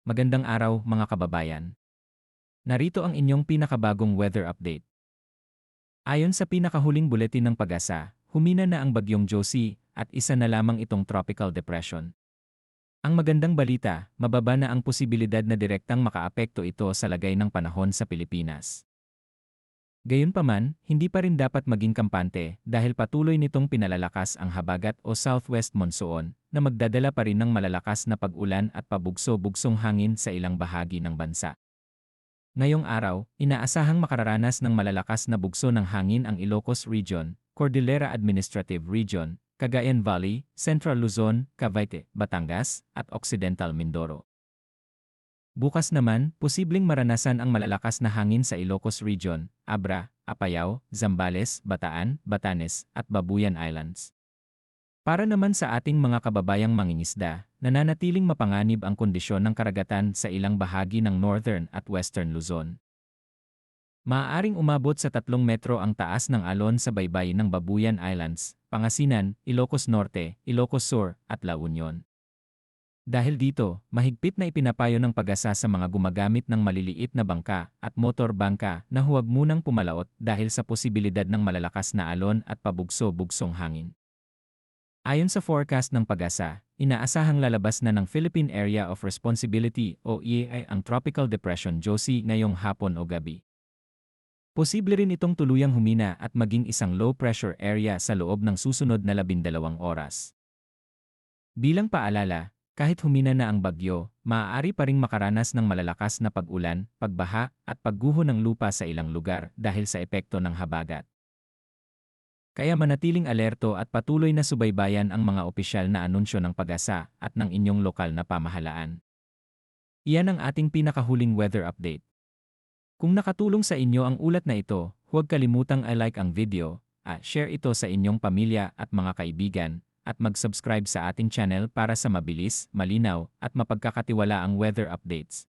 Magandang araw mga kababayan. Narito ang inyong pinakabagong weather update. Ayon sa pinakahuling buletin ng Pag-asa, humina na ang bagyong Josie at isa na lamang itong tropical depression. Ang magandang balita, mababa na ang posibilidad na direktang makaapekto ito sa lagay ng panahon sa Pilipinas. Gayunpaman, hindi pa rin dapat maging kampante dahil patuloy nitong pinalalakas ang habagat o southwest monsoon na magdadala pa rin ng malalakas na pag-ulan at pabugso-bugsong hangin sa ilang bahagi ng bansa. Ngayong araw, inaasahang makararanas ng malalakas na bugso ng hangin ang Ilocos Region, Cordillera Administrative Region, Cagayan Valley, Central Luzon, Cavite, Batangas, at Occidental Mindoro. Bukas naman, posibleng maranasan ang malalakas na hangin sa Ilocos Region, Abra, Apayao, Zambales, Bataan, Batanes, at Babuyan Islands. Para naman sa ating mga kababayang mangingisda, nananatiling mapanganib ang kondisyon ng karagatan sa ilang bahagi ng Northern at Western Luzon. Maaaring umabot sa 3 metro ang taas ng alon sa baybayin ng Babuyan Islands, Pangasinan, Ilocos Norte, Ilocos Sur, at La Union. Dahil dito, mahigpit na ipinapayo ng Pag-asa sa mga gumagamit ng maliliit na bangka at motor bangka na huwag munang pumalaot dahil sa posibilidad ng malalakas na alon at pabugso-bugsong hangin. Ayon sa forecast ng Pag-asa, inaasahang lalabas na ng Philippine Area of Responsibility o EAR ang Tropical Depression Josie ngayong hapon o gabi. Posible rin itong tuluyang humina at maging isang low-pressure area sa loob ng susunod na 12 oras. Bilang paalala, kahit humina na ang bagyo, maaari pa ring makaranas ng malalakas na pag-ulan, pagbaha, at pagguho ng lupa sa ilang lugar dahil sa epekto ng habagat. Kaya manatiling alerto at patuloy na subaybayan ang mga opisyal na anunsyo ng Pag-asa at ng inyong lokal na pamahalaan. Iyan ang ating pinakahuling weather update. Kung nakatulong sa inyo ang ulat na ito, huwag kalimutang i-like ang video, at share ito sa inyong pamilya at mga kaibigan, at mag-subscribe sa ating channel para sa mabilis, malinaw, at mapagkakatiwalaang weather updates.